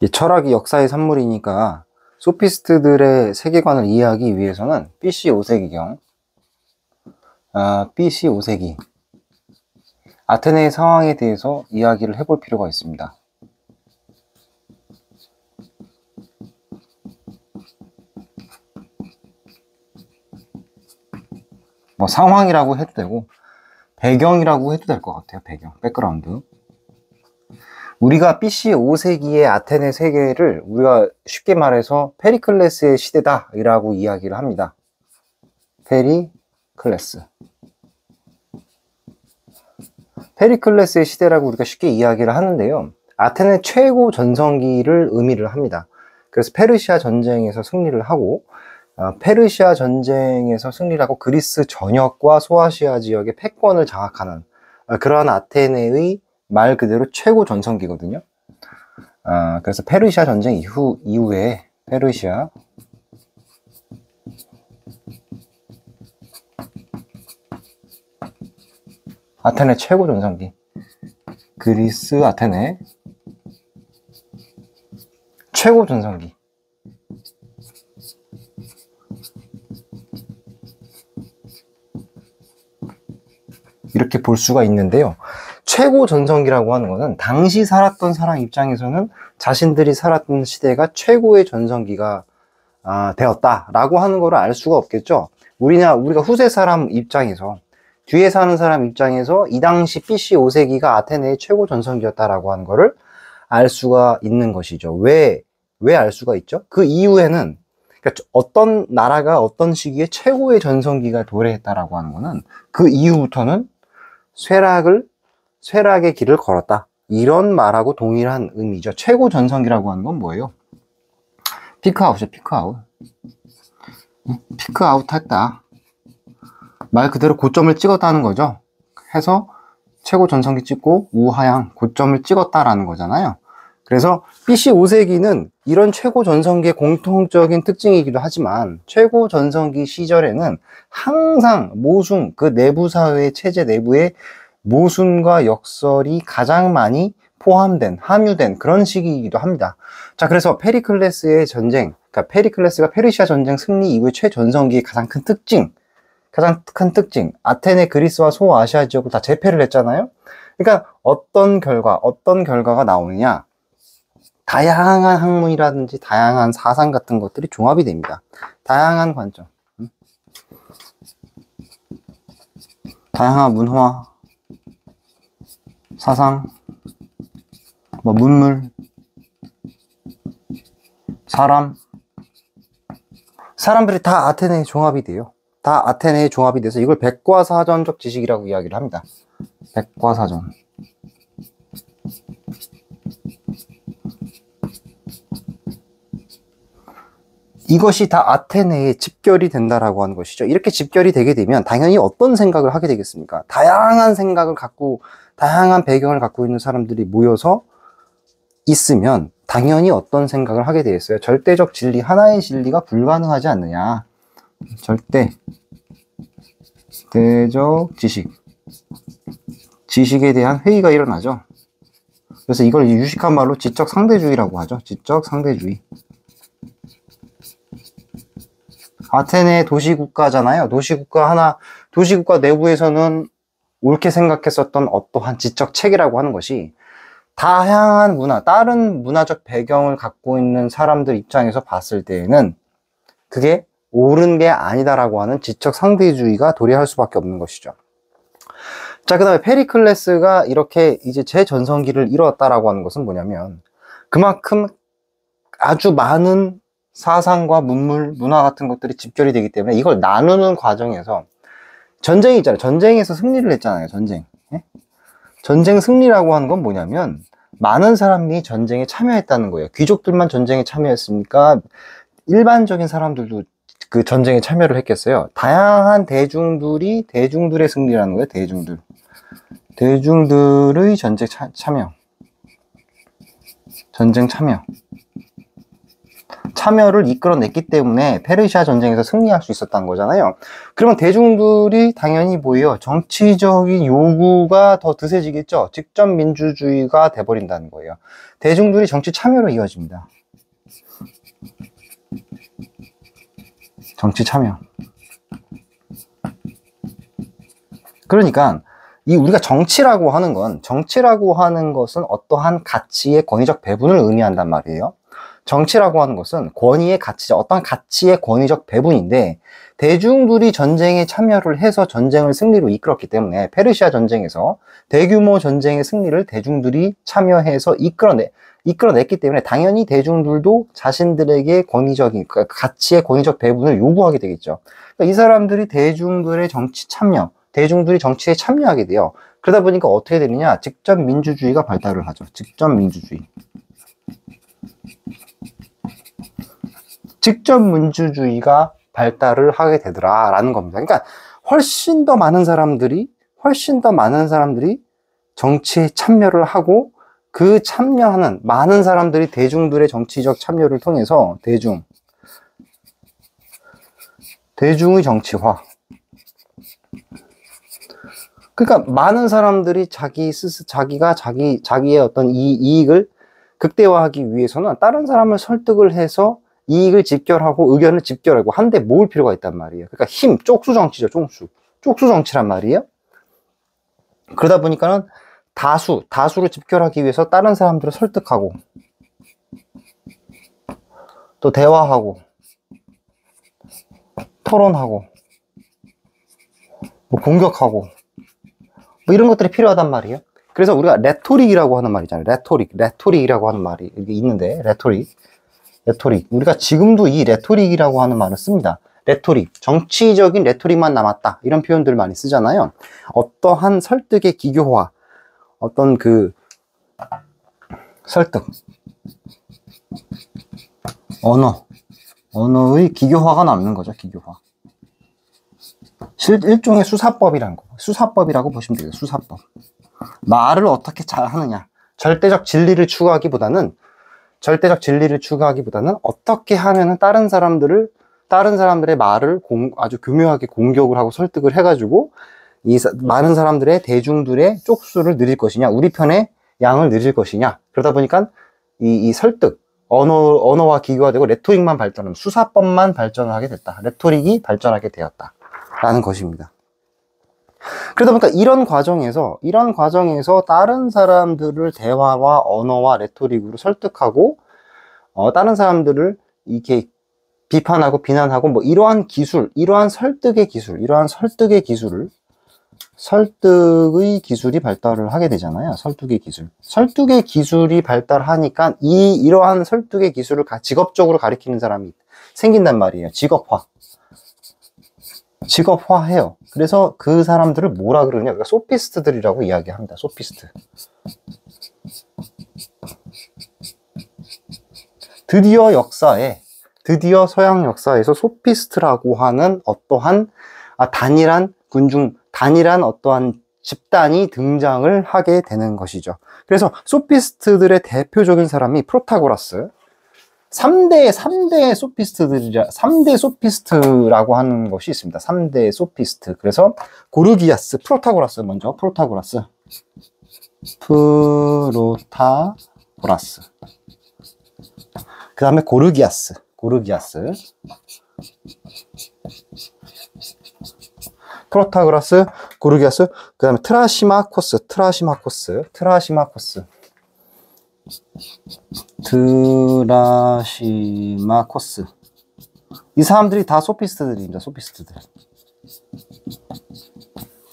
이 철학이 역사의 산물이니까 소피스트들의 세계관을 이해하기 위해서는 BC 5세기경, BC 5세기 아테네의 상황에 대해서 이야기를 해볼 필요가 있습니다. 뭐 상황이라고 해도 되고 배경이라고 해도 될 것 같아요. 배경, 백그라운드. 우리가 BC 5세기의 아테네 세계를 우리가 쉽게 말해서 페리클레스의 시대다 라고 이야기를 합니다. 페리클레스의 시대라고 우리가 쉽게 이야기를 하는데요. 아테네 최고 전성기를 의미를 합니다. 그래서 페르시아 전쟁에서 승리를 하고 페르시아 전쟁에서 승리를 하고 그리스 전역과 소아시아 지역의 패권을 장악하는 그러한 아테네의 말 그대로 최고 전성기거든요. 그래서 페르시아 전쟁 이후에 페르시아 아테네 최고 전성기, 그리스 아테네 최고 전성기. 이렇게 볼 수가 있는데요. 최고 전성기라고 하는 것은 당시 살았던 사람 입장에서는 자신들이 살았던 시대가 최고의 전성기가 되었다라고 하는 것을 알 수가 없겠죠. 우리가 후세 사람 입장에서, 뒤에 사는 사람 입장에서 이 당시 BC 5세기가 아테네의 최고 전성기였다라고 하는 것을 알 수가 있는 것이죠. 왜 알 수가 있죠? 그 이후에는, 그러니까 어떤 나라가 어떤 시기에 최고의 전성기가 도래했다라고 하는 것은 그 이후부터는 쇠락의 길을 걸었다, 이런 말하고 동일한 의미죠. 최고 전성기라고 하는 건 뭐예요? 피크아웃이죠. 피크아웃 했다, 말 그대로 고점을 찍었다는 거죠. 해서 최고 전성기 찍고 우하향 고점을 찍었다라는 거잖아요. 그래서 BC 5세기는 이런 최고 전성기의 공통적인 특징이기도 하지만 최고 전성기 시절에는 항상 모순, 그 내부 사회의 체제 내부에 모순과 역설이 가장 많이 함유된 그런 시기이기도 합니다. 자, 그래서 페리클레스의 전쟁, 그러니까 페리클레스가 페르시아 전쟁 승리 이후의 최전성기의 가장 큰 특징, 아테네, 그리스와 소아시아 지역을 다 제패를 했잖아요. 그러니까 어떤 결과가 나오느냐, 다양한 학문이라든지 다양한 사상 같은 것들이 종합이 됩니다. 다양한 관점, 다양한 문화, 사상, 문물, 사람들이 다 아테네에 종합이 돼요. 다 아테네에 종합이 돼서 이걸 백과사전적 지식이라고 이야기를 합니다. 백과사전. 이것이 다 아테네에 집결이 된다라고 하는 것이죠. 이렇게 집결이 되게 되면 당연히 어떤 생각을 하게 되겠습니까? 다양한 생각을 갖고, 다양한 배경을 갖고 있는 사람들이 모여서 있으면 당연히 어떤 생각을 하게 되겠어요? 절대적 진리, 하나의 진리가 불가능하지 않느냐. 절대적 지식에 대한 회의가 일어나죠. 그래서 이걸 유식한 말로 지적 상대주의라고 하죠. 지적 상대주의. 아테네 도시국가잖아요. 도시국가 내부에서는 옳게 생각했었던 어떠한 지적 체계라고 하는 것이 다양한 문화, 다른 문화적 배경을 갖고 있는 사람들 입장에서 봤을 때에는 그게 옳은 게 아니다라고 하는 지적 상대주의가 도래할 수밖에 없는 것이죠. 자, 그 다음에 페리클레스가 이렇게 이제 재전성기를 이루었다라고 하는 것은 뭐냐면 그만큼 아주 많은 사상과 문물, 문화 같은 것들이 집결이 되기 때문에 이걸 나누는 과정에서 전쟁이 있잖아요. 전쟁에서 승리를 했잖아요. 전쟁 승리라고 하는 건 뭐냐면 많은 사람이 전쟁에 참여했다는 거예요. 귀족들만 전쟁에 참여했습니까? 일반적인 사람들도 그 전쟁에 참여를 했겠어요. 다양한 대중들의 승리라는 거예요. 대중들의 전쟁 참여. 참여를 이끌어냈기 때문에 페르시아 전쟁에서 승리할 수 있었던 거잖아요. 그러면 대중들이 당연히 뭐예요? 정치적인 요구가 더 드세지겠죠. 직접 민주주의가 돼버린다는 거예요. 대중들이 정치 참여로 이어집니다. 정치 참여. 그러니까 우리가 정치라고 하는 것은 어떠한 가치의 권위적 배분을 의미한단 말이에요. 정치라고 하는 것은 권위의 가치, 어떤 가치의 권위적 배분인데, 대중들이 전쟁에 참여를 해서 전쟁을 승리로 이끌었기 때문에 페르시아 전쟁에서 대규모 전쟁의 승리를 대중들이 참여해서 이끌어냈기 때문에 당연히 대중들도 자신들에게 권위적인, 가치의 권위적 배분을 요구하게 되겠죠. 그러니까 이 사람들이 대중들의 정치 참여, 대중들이 정치에 참여하게 돼요. 그러다 보니까 어떻게 되느냐? 직접 민주주의가 발달을 하죠. 직접 민주주의. 직접 민주주의가 발달을 하게 되더라라는 겁니다. 그러니까 훨씬 더 많은 사람들이 정치에 참여를 하고, 그 참여하는 많은 사람들이 대중들의 정치적 참여를 통해서 대중의 정치화. 그러니까 많은 사람들이 자기의 어떤 이익을 극대화하기 위해서는 다른 사람을 설득을 해서 이익을 집결하고 의견을 집결하고 한데 모을 필요가 있단 말이에요. 그러니까 쪽수 정치죠, 쪽수 정치란 말이에요. 그러다 보니까는 다수를 집결하기 위해서 다른 사람들을 설득하고, 또 대화하고, 토론하고, 뭐 공격하고, 뭐 이런 것들이 필요하단 말이에요. 그래서 우리가 레토릭이라고 하는 말이 있잖아요. 레토릭이라고 하는 말이 있는데, 레토릭. 우리가 지금도 이 레토릭이라고 하는 말을 씁니다. 레토릭, 정치적인 레토릭만 남았다, 이런 표현들을 많이 쓰잖아요. 어떠한 설득의 기교화, 어떤 그 설득, 언어의 기교화가 남는 거죠. 기교화. 일종의 수사법이라고 보시면 돼요. 수사법. 말을 어떻게 잘 하느냐. 절대적 진리를 추구하기보다는 어떻게 하면은 다른 사람들의 말을 아주 교묘하게 공격을 하고 설득을 해가지고 많은 대중들의 쪽수를 늘릴 것이냐, 우리 편의 양을 늘릴 것이냐. 그러다 보니까 이 설득, 언어와 기교화되고 레토릭만 발전하면, 수사법만 발전하게 됐다. 레토릭이 발전하게 되었다. 라는 것입니다. 그러다 보니까 이런 과정에서 다른 사람들을 대화와 언어와 레토릭으로 설득하고, 다른 사람들을 이렇게 비판하고 비난하고, 뭐 이러한 설득의 기술이 발달을 하게 되잖아요. 설득의 기술이 발달하니까 이러한 설득의 기술을 직업적으로 가리키는 사람이 생긴단 말이에요. 직업화해요. 그래서 그 사람들을 뭐라 그러냐? 그러니까 소피스트들이라고 이야기합니다. 소피스트. 드디어 서양 역사에서 소피스트라고 하는 어떠한 단일한 어떠한 집단이 등장을 하게 되는 것이죠. 그래서 소피스트들의 대표적인 사람이 프로타고라스. 3대 소피스트라고 하는 것이 있습니다. 3대 소피스트. 그래서 고르기아스, 프로타고라스 먼저, 프로타고라스. 그 다음에 고르기아스. 프로타고라스, 고르기아스, 그 다음에 트라시마코스. 이 사람들이 다 소피스트들입니다.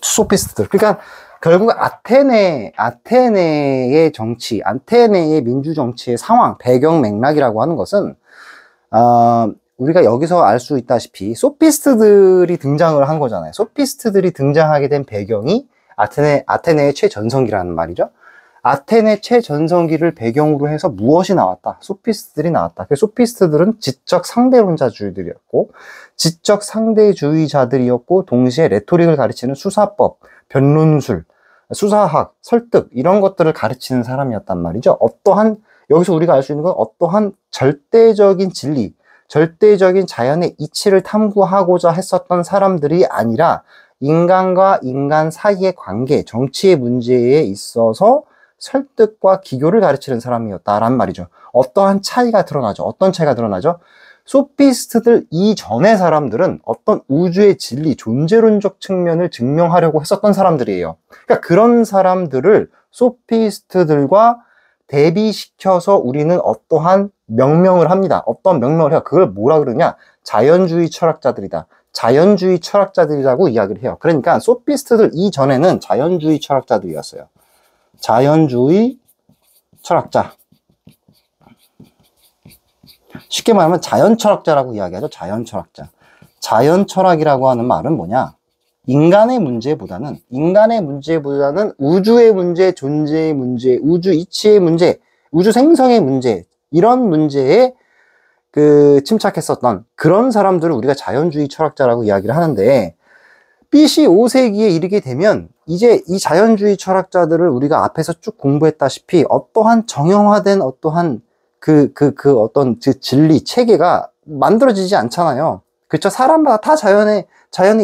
소피스트들. 그러니까 결국 아테네의 정치, 아테네의 민주 정치의 상황, 배경 맥락이라고 하는 것은 우리가 여기서 알 수 있다시피 소피스트들이 등장을 한 거잖아요. 소피스트들이 등장하게 된 배경이 아테네의 최전성기라는 말이죠. 아테네 최전성기를 배경으로 해서 무엇이 나왔다? 소피스트들이 나왔다. 그래서 소피스트들은 지적 상대론자주의들이었고, 동시에 레토릭을 가르치는 수사법, 변론술, 수사학, 설득, 이런 것들을 가르치는 사람이었단 말이죠. 어떠한 여기서 우리가 알 수 있는 건 어떠한 절대적인 진리, 절대적인 자연의 이치를 탐구하고자 했었던 사람들이 아니라 인간과 인간 사이의 관계, 정치의 문제에 있어서 설득과 기교를 가르치는 사람이었다란 말이죠. 어떠한 차이가 드러나죠. 어떤 차이가 드러나죠? 소피스트들 이전의 사람들은 어떤 우주의 진리, 존재론적 측면을 증명하려고 했었던 사람들이에요. 그러니까 그런 사람들을 소피스트들과 대비시켜서 우리는 어떠한 명명을 합니다. 어떤 명명을 해요. 그걸 뭐라 그러냐? 자연주의 철학자들이다. 자연주의 철학자들이라고 이야기를 해요. 그러니까 소피스트들 이전에는 자연주의 철학자들이었어요. 자연주의 철학자. 쉽게 말하면 자연철학자라고 이야기하죠. 자연철학자. 자연철학이라고 하는 말은 뭐냐? 인간의 문제보다는 우주의 문제, 존재의 문제, 우주 이치의 문제, 우주 생성의 문제, 이런 문제에 침착했었던 그런 사람들을 우리가 자연주의 철학자라고 이야기를 하는데, BC 5세기에 이르게 되면 이제 이 자연주의 철학자들을 우리가 앞에서 쭉 공부했다시피 어떠한 정형화된 어떠한 어떤 진리, 체계가 만들어지지 않잖아요. 그쵸? 사람마다 다 자연의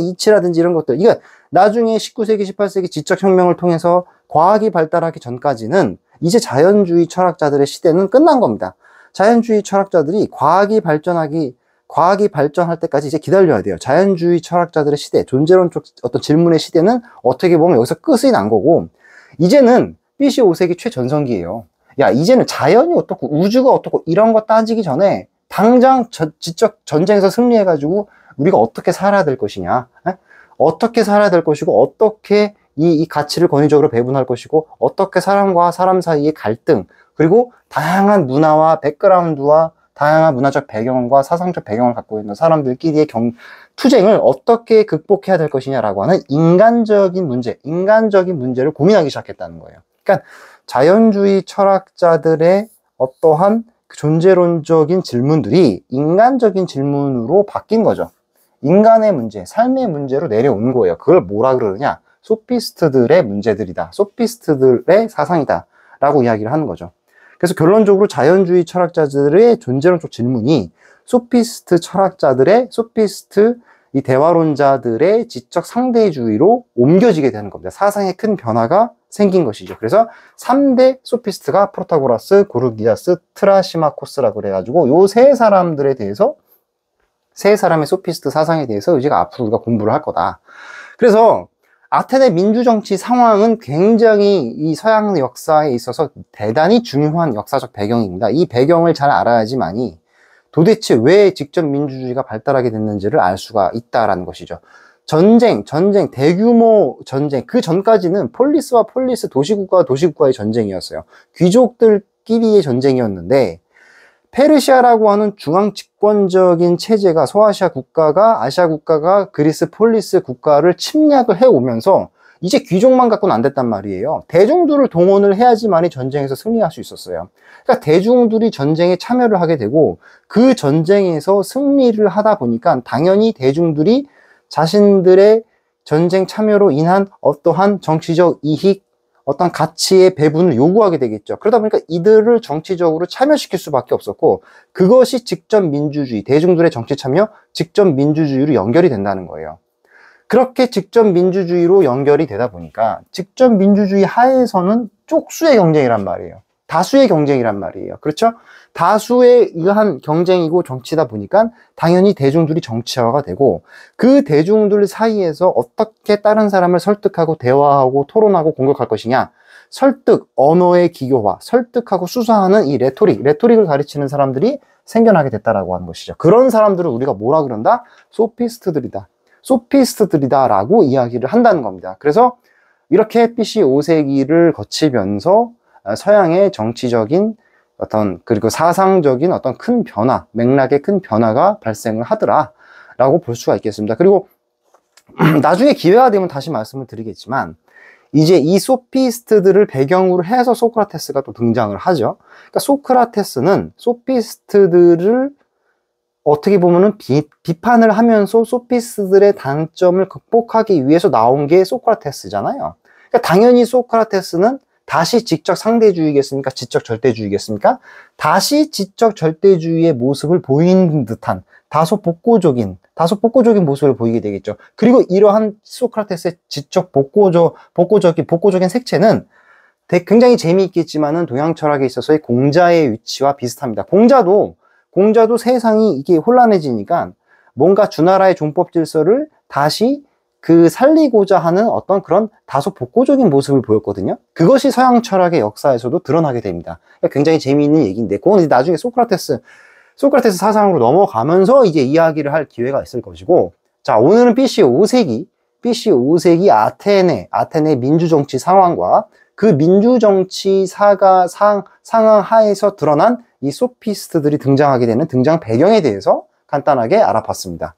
이치라든지 이런 것들. 이게 나중에 19세기, 18세기 지적혁명을 통해서 과학이 발달하기 전까지는 이제 자연주의 철학자들의 시대는 끝난 겁니다. 자연주의 철학자들이 과학이 발전할 때까지 이제 기다려야 돼요. 자연주의 철학자들의 시대, 존재론적 어떤 질문의 시대는 어떻게 보면 여기서 끝이 난 거고, 이제는 BC 5세기 최전성기예요. 야, 이제는 자연이 어떻고 우주가 어떻고 이런 거 따지기 전에 당장 지적 전쟁에서 승리해가지고 우리가 어떻게 살아야 될 것이냐, 어떻게 살아야 될 것이고, 어떻게 이 가치를 권위적으로 배분할 것이고, 어떻게 사람과 사람 사이의 갈등, 그리고 다양한 문화와 백그라운드와 다양한 문화적 배경과 사상적 배경을 갖고 있는 사람들끼리의 투쟁을 어떻게 극복해야 될 것이냐라고 하는 인간적인 문제를 고민하기 시작했다는 거예요. 그러니까 자연주의 철학자들의 어떠한 존재론적인 질문들이 인간적인 질문으로 바뀐 거죠. 인간의 문제, 삶의 문제로 내려온 거예요. 그걸 뭐라 그러느냐? 소피스트들의 문제들이다. 소피스트들의 사상이다. 라고 이야기를 하는 거죠. 그래서 결론적으로 자연주의 철학자들의 존재론적 질문이 소피스트 이 대화론자들의 지적 상대주의로 옮겨지게 되는 겁니다. 사상의 큰 변화가 생긴 것이죠. 그래서 3대 소피스트가 프로타고라스, 고르기아스, 트라시마코스라고 그래가지고 요 세 사람들에 대해서, 세 사람의 소피스트 사상에 대해서 우리가 앞으로 우리가 공부를 할 거다. 그래서 아테네 민주정치 상황은 굉장히 이 서양 역사에 있어서 대단히 중요한 역사적 배경입니다. 이 배경을 잘 알아야지만이 도대체 왜 직접 민주주의가 발달하게 됐는지를 알 수가 있다라는 것이죠. 전쟁, 대규모 전쟁, 그 전까지는 폴리스와 폴리스, 도시국가와 도시국가의 전쟁이었어요. 귀족들끼리의 전쟁이었는데, 페르시아라고 하는 중앙 집권적인 체제가, 소아시아 국가가, 아시아 국가가 그리스 폴리스 국가를 침략을 해오면서 이제 귀족만 갖고는 안 됐단 말이에요. 대중들을 동원을 해야지만이 전쟁에서 승리할 수 있었어요. 그러니까 대중들이 전쟁에 참여를 하게 되고, 그 전쟁에서 승리를 하다 보니까 당연히 대중들이 자신들의 전쟁 참여로 인한 어떠한 정치적 이익, 어떤 가치의 배분을 요구하게 되겠죠. 그러다 보니까 이들을 정치적으로 참여시킬 수밖에 없었고, 그것이 직접 민주주의, 대중들의 정치 참여, 직접 민주주의로 연결이 된다는 거예요. 그렇게 직접 민주주의로 연결이 되다 보니까 직접 민주주의 하에서는 쪽수의 경쟁이란 말이에요. 다수의 경쟁이란 말이에요. 그렇죠? 다수에 의한 경쟁이고 정치다 보니까 당연히 대중들이 정치화가 되고, 그 대중들 사이에서 어떻게 다른 사람을 설득하고 대화하고 토론하고 공격할 것이냐, 설득, 언어의 기교화, 설득하고 수사하는 이 레토릭을 가르치는 사람들이 생겨나게 됐다라고 하는 것이죠. 그런 사람들을 우리가 뭐라 그런다? 소피스트들이다 라고 이야기를 한다는 겁니다. 그래서 이렇게 BC 5세기를 거치면서 서양의 정치적인 그리고 사상적인 어떤 큰 변화, 맥락의 큰 변화가 발생을 하더라라고 볼 수가 있겠습니다. 그리고 나중에 기회가 되면 다시 말씀을 드리겠지만, 이제 이 소피스트들을 배경으로 해서 소크라테스가 또 등장을 하죠. 그러니까 소크라테스는 소피스트들을 어떻게 보면은 비판을 하면서 소피스트들의 단점을 극복하기 위해서 나온 게 소크라테스잖아요. 그러니까 당연히 소크라테스는 다시 지적 상대주의겠습니까? 지적 절대주의겠습니까? 다시 지적 절대주의의 모습을 보이는 듯한 다소 복고적인 모습을 보이게 되겠죠. 그리고 이러한 소크라테스의 지적 복고적인 색채는 굉장히 재미있겠지만은 동양 철학에 있어서의 공자의 위치와 비슷합니다. 공자도 세상이 이게 혼란해지니까 뭔가 주나라의 종법 질서를 다시 살리고자 하는 어떤 그런 다소 복고적인 모습을 보였거든요. 그것이 서양 철학의 역사에서도 드러나게 됩니다. 그러니까 굉장히 재미있는 얘기인데, 그건 이제 나중에 소크라테스 사상으로 넘어가면서 이제 이야기를 할 기회가 있을 것이고, 자, 오늘은 BC 5세기 아테네 민주정치 상황과 그 민주정치 상황 하에서 드러난 이 소피스트들이 등장하게 되는 등장 배경에 대해서 간단하게 알아봤습니다.